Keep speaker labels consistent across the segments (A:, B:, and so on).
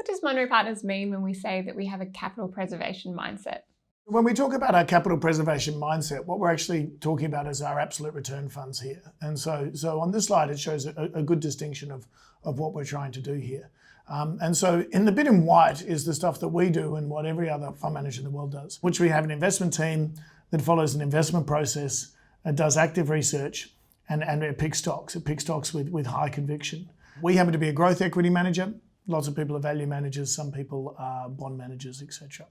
A: What does Munro Partners mean when we say that we have a capital preservation mindset?
B: When we talk about our capital preservation mindset, what we're actually talking about is our absolute return funds here. And so on this slide, it shows a good distinction of what we're trying to do here. And so in the bit in white is the stuff that we do and what every other fund manager in the world does, which we have an investment team that follows an investment process, does active research, and it picks stocks. It picks stocks with high conviction. We happen to be a growth equity manager. Lots of people are value managers, some people are bond managers, etc.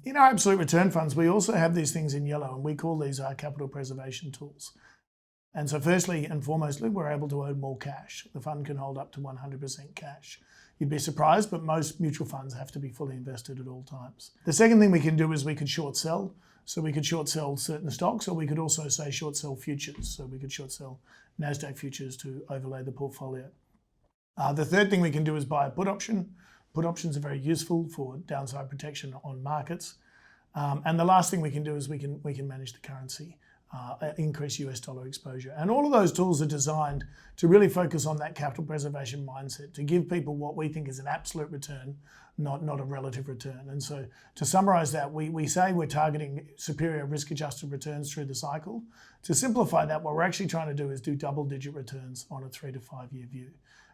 B: In our absolute return funds, we also have these things in yellow, and we call these our capital preservation tools. And so firstly and foremostly, we're able to own more cash. The fund can hold up to 100% cash. You'd be surprised, but most mutual funds have to be fully invested at all times. The second thing we can do is we could short sell. So we could short sell certain stocks, or we could also say short sell futures. So we could short sell NASDAQ futures to overlay the portfolio. The third thing we can do is buy a put option. Put options are very useful for downside protection on markets. And the last thing we can do is we can manage the currency, increase US dollar exposure. And all of those tools are designed to really focus on that capital preservation mindset, to give people what we think is an absolute return, not a relative return. And so to summarize that, we say we're targeting superior risk-adjusted returns through the cycle. To simplify that, what we're actually trying to do is do double-digit returns on a 3 to 5 year view.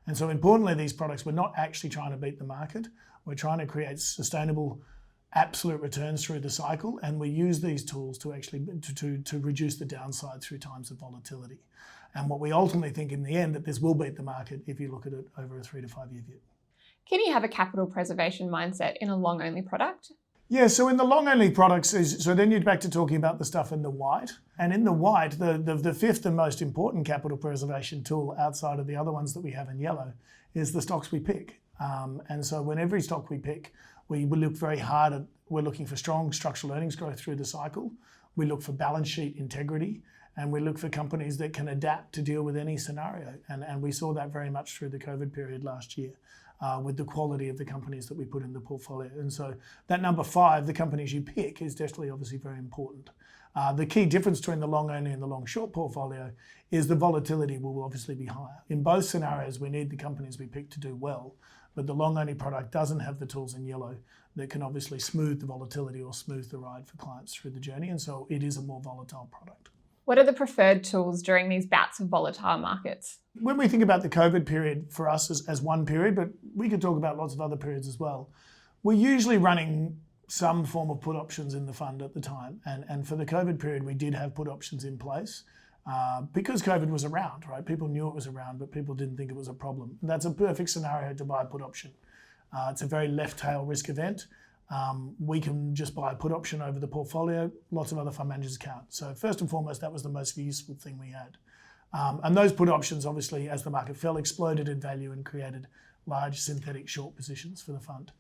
B: And so importantly, these products, we're not actually trying to beat the market. We're trying to create sustainable absolute returns through the cycle, and we use these tools to actually to reduce the downside through times of volatility. And what we ultimately think in the end, that this will beat the market if you look at it over a 3 to 5 year view.
A: Can you have a capital preservation mindset in a long-only product?
B: Yeah, so in the long-only products, so then you're back to talking about the stuff in the white. And in the white, the fifth and most important capital preservation tool outside of the other ones that we have in yellow is the stocks we pick. And so when every stock we pick, we look very hard at, we're looking for strong structural earnings growth through the cycle. We look for balance sheet integrity, and we look for companies that can adapt to deal with any scenario. And we saw that very much through the COVID period last year. With the quality of the companies that we put in the portfolio. And so that number 5, the companies you pick, is definitely obviously very important. The key difference between the long only and the long short portfolio is the volatility will obviously be higher. In both scenarios, we need the companies we pick to do well, but the long only product doesn't have the tools in yellow that can obviously smooth the volatility or smooth the ride for clients through the journey. And so it is a more volatile product.
A: What are the preferred tools during these bouts of volatile markets?
B: When we think about the COVID period for us as one period, but we could talk about lots of other periods as well, we're usually running some form of put options in the fund at the time. And for the COVID period, we did have put options in place because COVID was around, right? People knew it was around, but people didn't think it was a problem. And that's a perfect scenario to buy a put option. It's a very left tail risk event. We can just buy a put option over the portfolio. Lots of other fund managers can't. So first and foremost, that was the most useful thing we had. And those put options, obviously, as the market fell, exploded in value and created large synthetic short positions for the fund.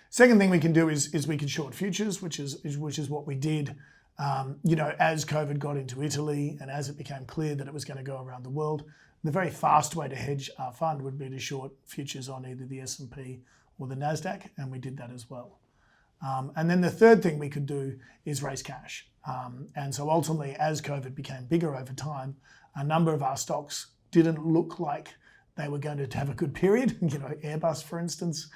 B: Second thing we can do is we can short futures, which is what we did. As COVID got into Italy and as it became clear that it was going to go around the world, the very fast way to hedge our fund would be to short futures on either the S&P or the NASDAQ, and we did that as well. And then the third thing we could do is raise cash. And so ultimately, as COVID became bigger over time, a number of our stocks didn't look like they were going to have a good period, Airbus, for instance,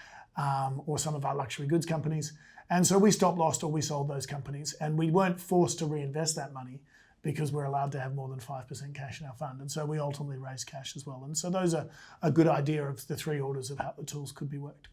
B: or some of our luxury goods companies. And so we stop lost or we sold those companies, and we weren't forced to reinvest that money because we're allowed to have more than 5% cash in our fund. And so we ultimately raised cash as well. And so those are a good idea of the 3 orders of how the tools could be worked.